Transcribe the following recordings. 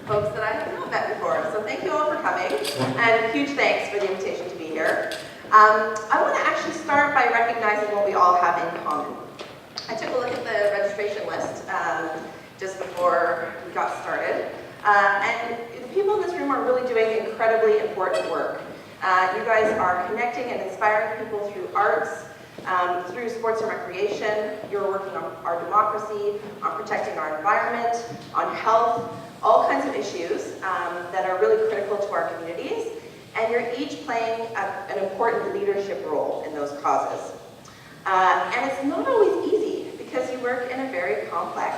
folks that I have not met before. So thank you all for coming, and huge thanks for the invitation to be here. I want to actually start by recognizing what we all have in common. I took a look at the registration list just before we got started, and the people in this room are really doing incredibly important work. You guys are connecting and inspiring people through arts, through sports and recreation. You're working on our democracy, on protecting our environment, on health, all kinds of issues that are really critical to our communities. And you're each playing an important leadership role in those causes. And it's not always easy because you work in a very complex,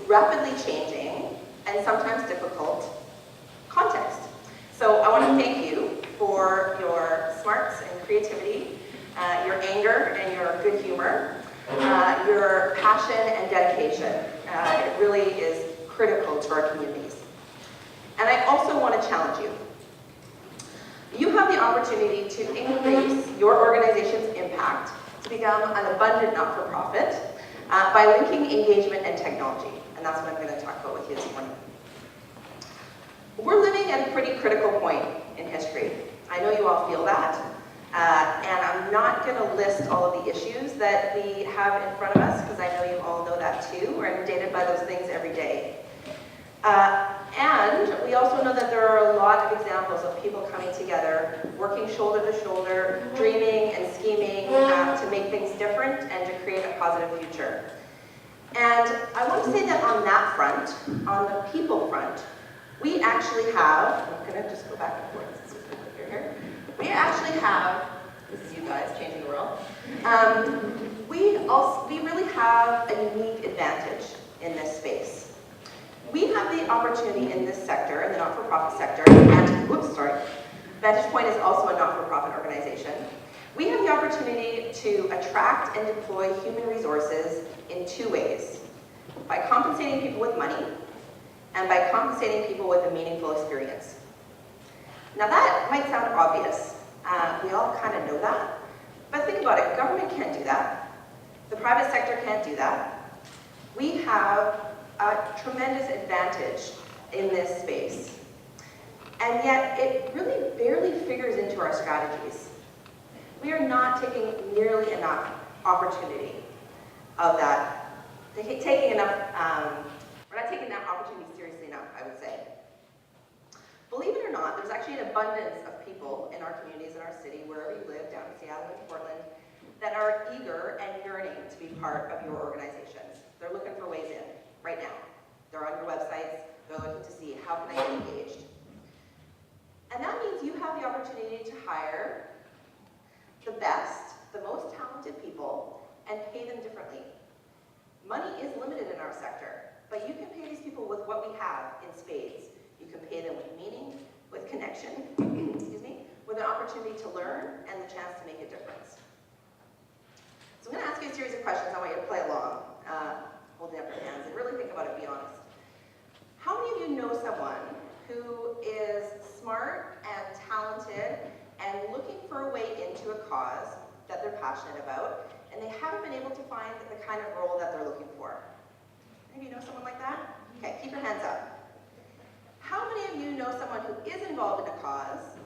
rapidly changing, and sometimes difficult context. So I want to thank you for your smarts and creativity, your anger and your good humor, your passion and dedication. It really is critical to our communities. And I also want to challenge you. You have the opportunity to increase your organization's impact to become an abundant not-for-profit by linking engagement and technology. And that's what I'm going to talk about with you this morning. We're living at a pretty critical point in history. I know you all feel that. And I'm not going to list all of the issues that we have in front of us, because I know you all know that too. We're inundated by those things every day. And we also know that there are a lot of examples of people coming together, working shoulder to shoulder, dreaming and scheming to make things different and to create a positive future. And I want to say that on that front, on the people front, we actually have, I'm going to just go back and forth since we're here. We actually have, this is you guys changing the world, we really have a unique advantage in this space. We have the opportunity in this sector, in the not-for-profit sector, and, Vantage Point is also a not-for-profit organization. We have the opportunity to attract and deploy human resources in two ways: by compensating people with money, and by compensating people with a meaningful experience. Now that might sound obvious. We all kind of know that. But think about it, government can't do that. The private sector can't do that. We have a tremendous advantage in this space. And yet it really barely figures into our strategies. We are not taking nearly enough opportunity of that, we're not taking that opportunity seriously enough, I would say. Believe it or not, there's actually an abundance of people in our communities, in our city, wherever you live, down in Seattle and Portland, that are eager and yearning to be part of your organizations. They're looking for ways in right now. They're on your websites, they're looking to see how can I get engaged. And that means you have the opportunity to hire the best, the most talented people, and pay them differently. Money is limited in our sector, but you can pay these people with what we have in spades. You can pay them with meaning, with connection, with an opportunity to learn and the chance to make a difference. So I'm going to ask you a series of questions. I want you to play along, holding up your hands, and really think about it, be honest. How many of you know someone who is smart and talented and looking for a way into a cause that they're passionate about, and they haven't been able to find the kind of role that they're looking for? Any of you know someone like that? Okay, keep your hands up. How many of you know someone who is involved in a cause,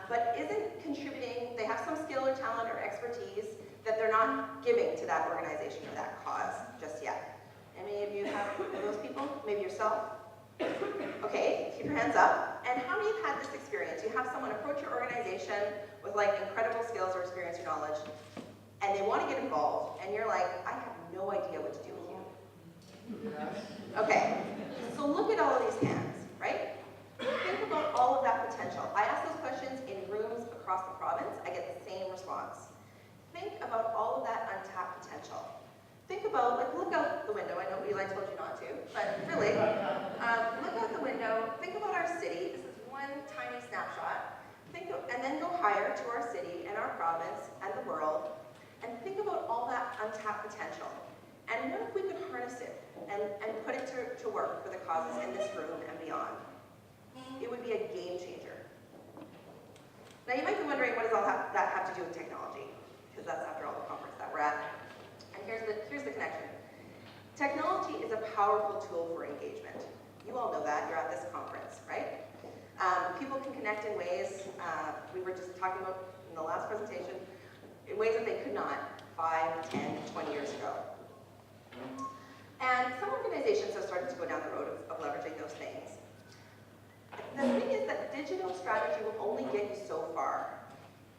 but isn't contributing, they have some skill or talent or expertise that they're not giving to that organization or that cause just yet? Any of you have those people? Maybe yourself? Okay, keep your hands up. And how many have had this experience? You have someone approach your organization with like incredible skills or experience or knowledge, and they want to get involved, and you're like, I have no idea what to do with you. Okay, so look at all of these hands, right? Think about all of that potential. I ask those questions in rooms across the province. I get the same response. Think about all of that untapped potential. Think about, like, look out the window. I know Eli told you not to, but really, look out the window. Think about our city. This is one tiny snapshot. And then go higher to our city and our province and the world, and think about all that untapped potential. And what if we could harness it and put it to work for the causes in this room and beyond? It would be a game changer. Now you might be wondering, what does all that have to do with technology? Because that's, after all, the conference that we're at. And here's the connection. Technology is a powerful tool for engagement. You all know that, you're at this conference, right? People can connect in ways, we were just talking about in the last presentation, in ways that they could not 5, 10, 20 years ago. And some organizations have started to go down the road of leveraging those things. The thing is that digital strategy will only get you so far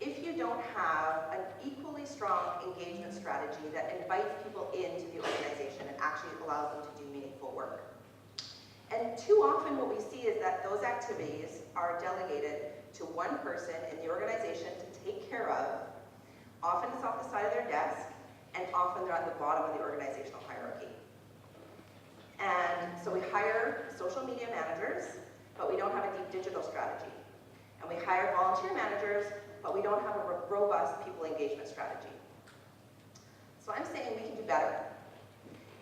if you don't have an equally strong engagement strategy that invites people into the organization and actually allows them to do meaningful work. And too often what we see is that those activities are delegated to one person in the organization to take care of. Often it's off the side of their desk, and often they're at the bottom of the organizational hierarchy. And so we hire social media managers, but we don't have a deep digital strategy. And we hire volunteer managers, but we don't have a robust people engagement strategy. So I'm saying we can do better.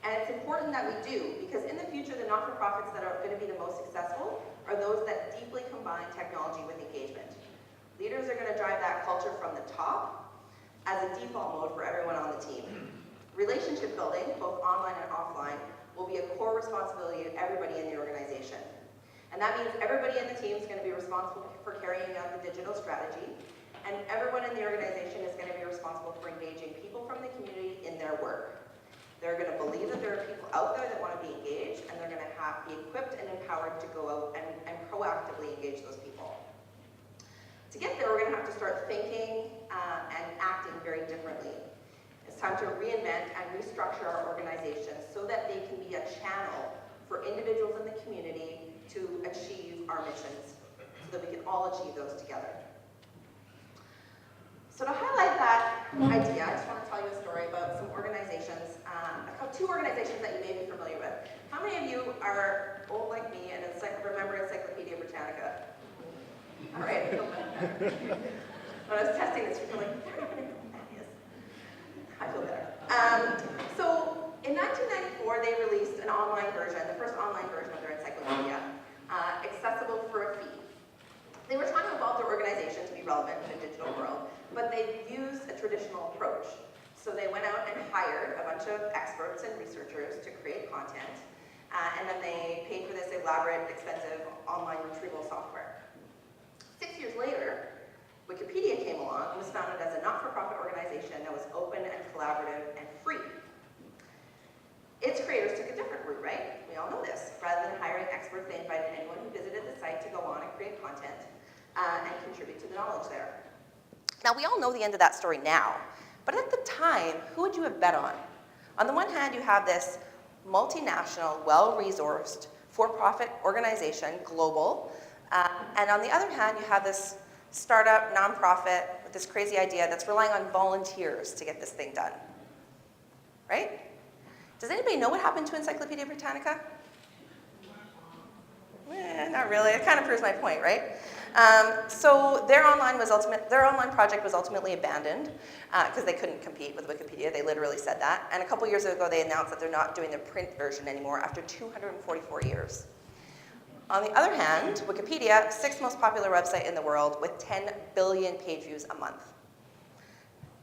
And it's important that we do, because in the future, the not-for-profits that are going to be the most successful are those that deeply combine technology with engagement. Leaders are going to drive that culture from the top as a default mode for everyone on the team. Relationship building, both online and offline, will be a core responsibility of everybody in the organization. And that means everybody in the team is going to be responsible for carrying out the digital strategy, and everyone in the organization is going to be responsible for engaging people from the community in their work. They're going to believe that there are people out there that want to be engaged, and they're going to be equipped and empowered to go out and proactively engage those people. To get there, we're going to have to start thinking and acting very differently. It's time to reinvent and restructure our organizations so that they can be a channel for individuals in the community to achieve our missions, so that we can all achieve those together. So to highlight that idea, I just want to tell you a story about some organizations, two organizations that you may be familiar with. How many of you are old like me and remember Encyclopedia Britannica? All right. When I was testing this, you're like, I don't even know what that is. I feel better. So in 1994, they released an online version, the first online version of their encyclopedia, accessible for a fee. They were trying to evolve their organization to be relevant in the digital world, but they used a traditional approach. So they went out and hired a bunch of experts and researchers to create content, and then they paid for this elaborate, expensive online retrieval software. 6 years later, Wikipedia came along and was founded as a not-for-profit organization that was open and collaborative and free. Its creators took a different route, right? We all know this. Rather than hiring experts, they invited anyone who visited the site to go on and create content and contribute to the knowledge there. Now, we all know the end of that story now, but at the time, who would you have bet on? On the one hand, you have this multinational, well-resourced, for-profit organization, global, and on the other hand, you have this startup, nonprofit, with this crazy idea that's relying on volunteers to get this thing done, right? Does anybody know what happened to Encyclopedia Britannica? Not really. It kind of proves my point, right? So their online project was ultimately abandoned because they couldn't compete with Wikipedia. They literally said that. And a couple years ago, they announced that they're not doing the print version anymore after 244 years. On the other hand, Wikipedia, 6th most popular website in the world with 10 billion page views a month.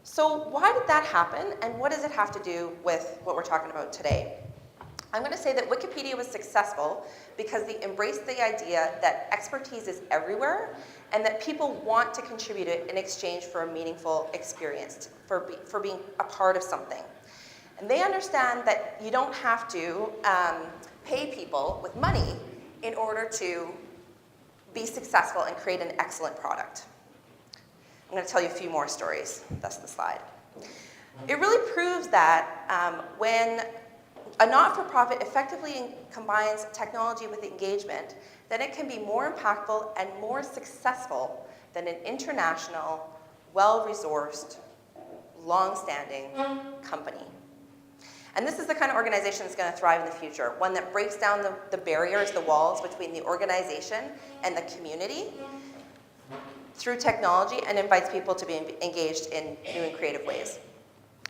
So why did that happen, and what does it have to do with what we're talking about today? I'm going to say that Wikipedia was successful because they embraced the idea that expertise is everywhere and that people want to contribute it in exchange for a meaningful experience, for being a part of something. And they understand that you don't have to pay people with money in order to be successful and create an excellent product. I'm going to tell you a few more stories. That's the slide. It really proves that when a not-for-profit effectively combines technology with engagement, then it can be more impactful and more successful than an international, well-resourced, long-standing company. And this is the kind of organization that's going to thrive in the future, one that breaks down the barriers, the walls between the organization and the community through technology and invites people to be engaged in new and creative ways.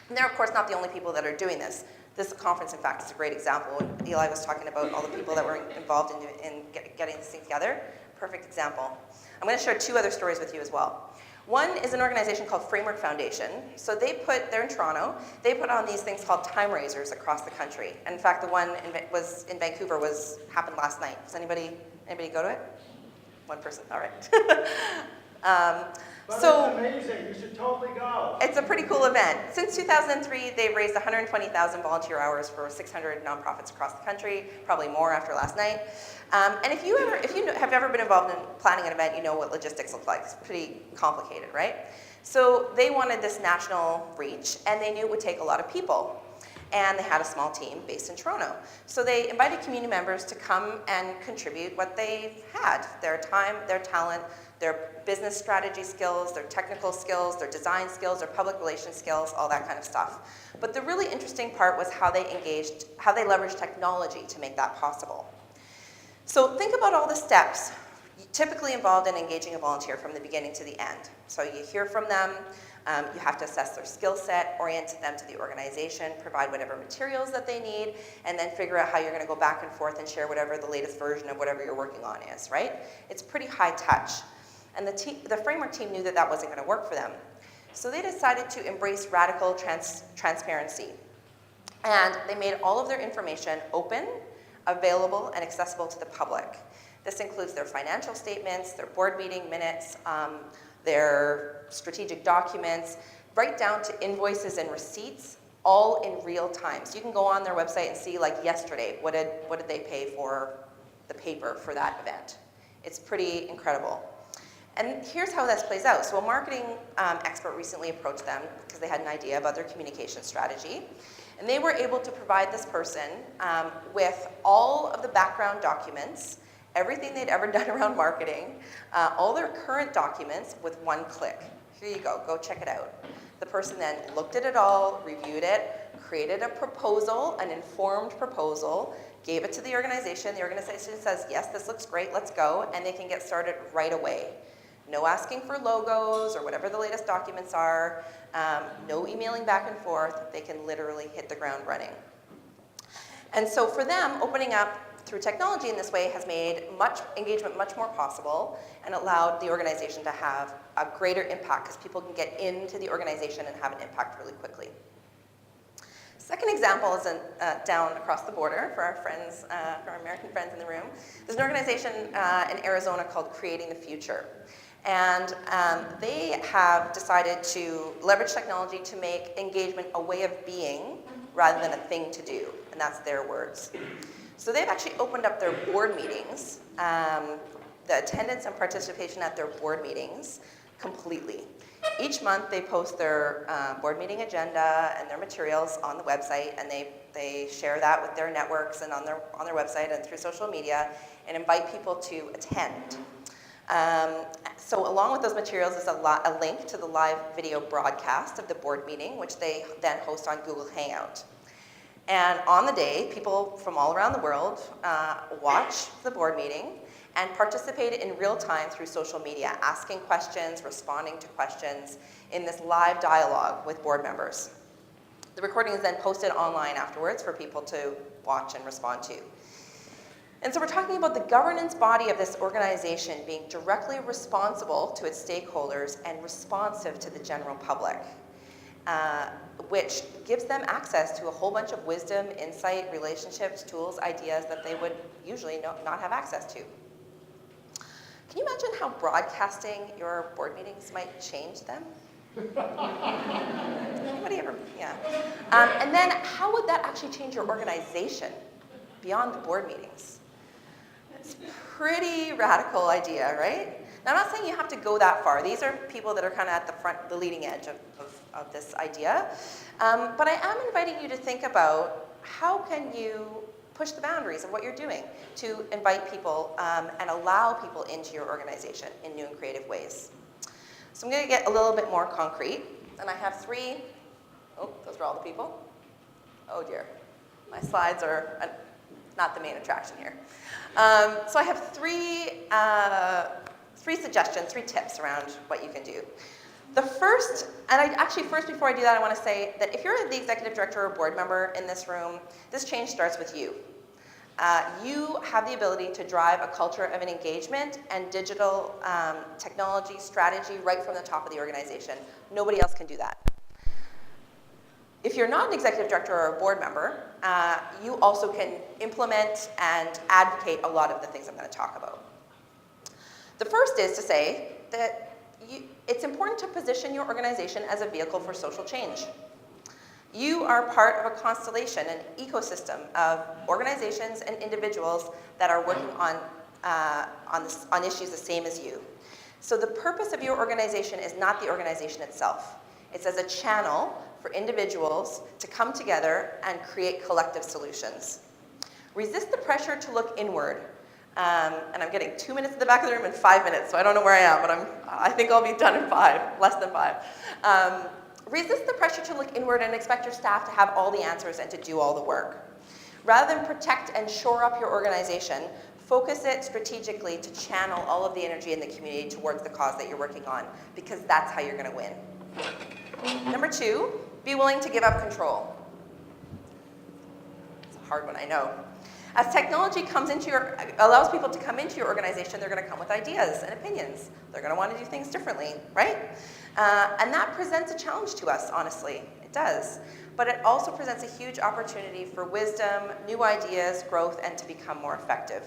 And they're, of course, not the only people that are doing this. This conference, in fact, is a great example. When Eli was talking about all the people that were involved in getting this thing together, perfect example. I'm going to share 2 other stories with you as well. One is an organization called Framework Foundation. So they're in Toronto, they put on these things called time raisers across the country. And in fact, the one in Vancouver happened last night. Does anybody go to it? One person, all right. So it's amazing, you should totally go. It's a pretty cool event. Since 2003, they've raised 120,000 volunteer hours for 600 nonprofits across the country, probably more after last night. And if you have ever been involved in planning an event, you know what logistics look like. It's pretty complicated, right? So they wanted this national reach, and they knew it would take a lot of people. And they had a small team based in Toronto. So they invited community members to come and contribute what they had, their time, their talent, their business strategy skills, their technical skills, their design skills, their public relations skills, all that kind of stuff. But the really interesting part was how they leveraged technology to make that possible. So think about all the steps typically involved in engaging a volunteer from the beginning to the end. So you hear from them, you have to assess their skill set, orient them to the organization, provide whatever materials that they need, and then figure out how you're going to go back and forth and share whatever the latest version of whatever you're working on is, right? It's pretty high touch. And the framework team knew that that wasn't going to work for them. So they decided to embrace radical transparency. And they made all of their information open, available, and accessible to the public. This includes their financial statements, their board meeting minutes, their strategic documents, right down to invoices and receipts, all in real time. So you can go on their website and see, like yesterday, what did they pay for the paper for that event. It's pretty incredible. And here's how this plays out. So a marketing expert recently approached them because they had an idea about their communication strategy. And they were able to provide this person with all of the background documents, everything they'd ever done around marketing, all their current documents with one click. Here you go check it out. The person then looked at it all, reviewed it, created a proposal, an informed proposal, gave it to the organization says, yes, this looks great, let's go, and they can get started right away. No asking for logos or whatever the latest documents are, no emailing back and forth, they can literally hit the ground running. And so for them, opening up through technology in this way has made engagement much more possible and allowed the organization to have a greater impact because people can get into the organization and have an impact really quickly. Second example is down across the border for our friends, for our American friends in the room. There's an organization in Arizona called Creating the Future. And they have decided to leverage technology to make engagement a way of being rather than a thing to do. And that's their words. So they've actually opened up their board meetings, the attendance and participation at their board meetings completely. Each month they post their board meeting agenda and their materials on the website, and they share that with their networks and on their website and through social media and invite people to attend. So along with those materials is a link to the live video broadcast of the board meeting, which they then host on Google Hangout. And on the day, people from all around the world watch the board meeting and participate in real time through social media, asking questions, responding to questions in this live dialogue with board members. The recording is then posted online afterwards for people to watch and respond to. And so we're talking about the governance body of this organization being directly responsible to its stakeholders and responsive to the general public, which gives them access to a whole bunch of wisdom, insight, relationships, tools, ideas that they would usually not have access to. Can you imagine how broadcasting your board meetings might change them? Anybody ever? Yeah. And then how would that actually change your organization beyond the board meetings? It's a pretty radical idea, right? Now, I'm not saying you have to go that far. These are people that are kind of at the front, the leading edge of this idea. But I am inviting you to think about how can you push the boundaries of what you're doing to invite people and allow people into your organization in new and creative ways. So I'm going to get a little bit more concrete. And I have three, those are all the people. Oh dear, my slides are not the main attraction here. So I have three suggestions, 3 tips around what you can do. The first, and first before I do that, I want to say that if you're the executive director or board member in this room, this change starts with you. you have the ability to drive a culture of an engagement and digital technology strategy right from the top of the organization. Nobody else can do that. If you're not an executive director or a board member, you also can implement and advocate a lot of the things I'm going to talk about. The first is to say that it's important to position your organization as a vehicle for social change. You are part of a constellation, an ecosystem of organizations and individuals that are working on issues the same as you. So the purpose of your organization is not the organization itself. It's as a channel for individuals to come together and create collective solutions. Resist the pressure to look inward. And I'm getting 2 minutes at the back of the room and 5 minutes, so I don't know where I am, but I think I'll be done in 5, less than 5. Resist the pressure to look inward and expect your staff to have all the answers and to do all the work. Rather than protect and shore up your organization, focus it strategically to channel all of the energy in the community towards the cause that you're working on, because that's how you're going to win. Number 2, be willing to give up control. It's a hard one, I know. As technology allows people to come into your organization, they're going to come with ideas and opinions. They're going to want to do things differently, right? And that presents a challenge to us, honestly. It does. But it also presents a huge opportunity for wisdom, new ideas, growth, and to become more effective.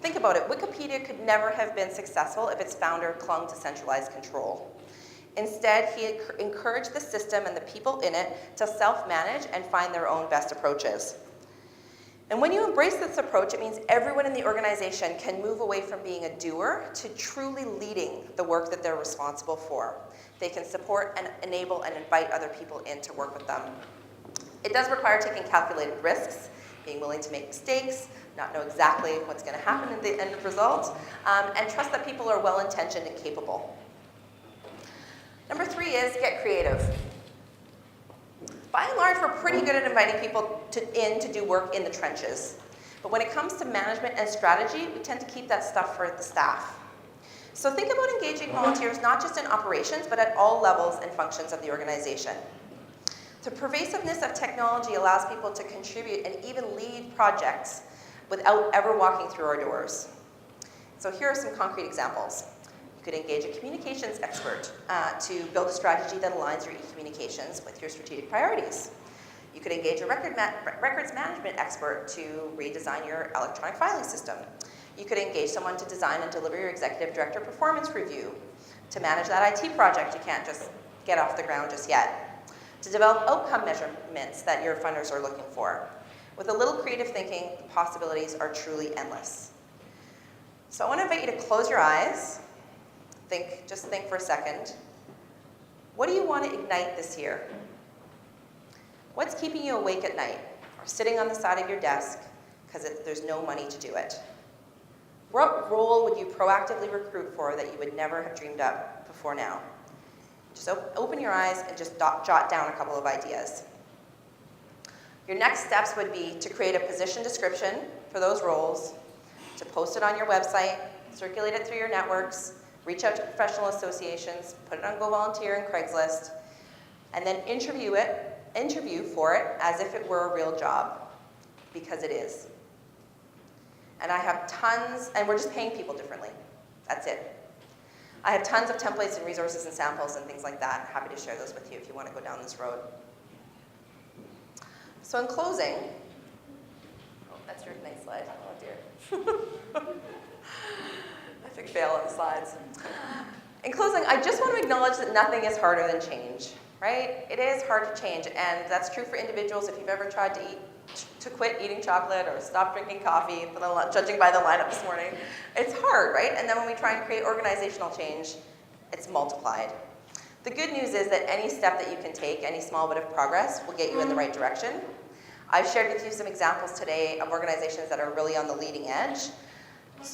Think about it. Wikipedia could never have been successful if its founder clung to centralized control. Instead, he encouraged the system and the people in it to self-manage and find their own best approaches. And when you embrace this approach, it means everyone in the organization can move away from being a doer to truly leading the work that they're responsible for. They can support and enable and invite other people in to work with them. It does require taking calculated risks, being willing to make mistakes, not know exactly what's going to happen in the end result, and trust that people are well-intentioned and capable. Number 3 is get creative. By and large, we're pretty good at inviting people in to do work in the trenches. But when it comes to management and strategy, we tend to keep that stuff for the staff. So think about engaging volunteers not just in operations, but at all levels and functions of the organization. The pervasiveness of technology allows people to contribute and even lead projects without ever walking through our doors. So here are some concrete examples. You could engage a communications expert to build a strategy that aligns your e-communications with your strategic priorities. You could engage a records management expert to redesign your electronic filing system. You could engage someone to design and deliver your executive director performance review, to manage that IT project you can't just get off the ground just yet, to develop outcome measurements that your funders are looking for. With a little creative thinking, the possibilities are truly endless. So I want to invite you to close your eyes. Just think for a second. What do you want to ignite this year? What's keeping you awake at night or sitting on the side of your desk because there's no money to do it? What role would you proactively recruit for that you would never have dreamed up before now? Just open your eyes and just jot down a couple of ideas. Your next steps would be to create a position description for those roles, to post it on your website, circulate it through your networks, reach out to professional associations, put it on Go Volunteer and Craigslist, and then interview for it as if it were a real job, because it is. And I have tons, and we're just paying people differently. That's it. I have tons of templates and resources and samples and things like that. Happy to share those with you if you want to go down this road. So in closing, that's your nice slide. Oh dear. Epic fail on the slides. In closing, I just want to acknowledge that nothing is harder than change, right? It is hard to change, and that's true for individuals. If you've ever tried to quit eating chocolate or stop drinking coffee, judging by the lineup this morning, it's hard, right? And then when we try and create organizational change, it's multiplied. The good news is that any step that you can take, any small bit of progress, will get you in the right direction. I've shared with you some examples today of organizations that are really on the leading edge.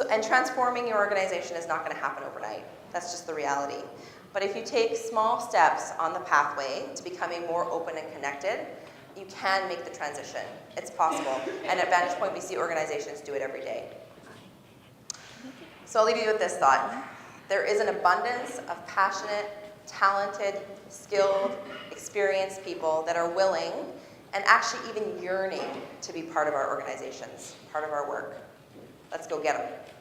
And transforming your organization is not going to happen overnight. That's just the reality. But if you take small steps on the pathway to becoming more open and connected, you can make the transition. It's possible. And at Vantage Point, we see organizations do it every day. So I'll leave you with this thought. There is an abundance of passionate, talented, skilled, experienced people that are willing and actually even yearning to be part of our organizations, part of our work. Let's go get them.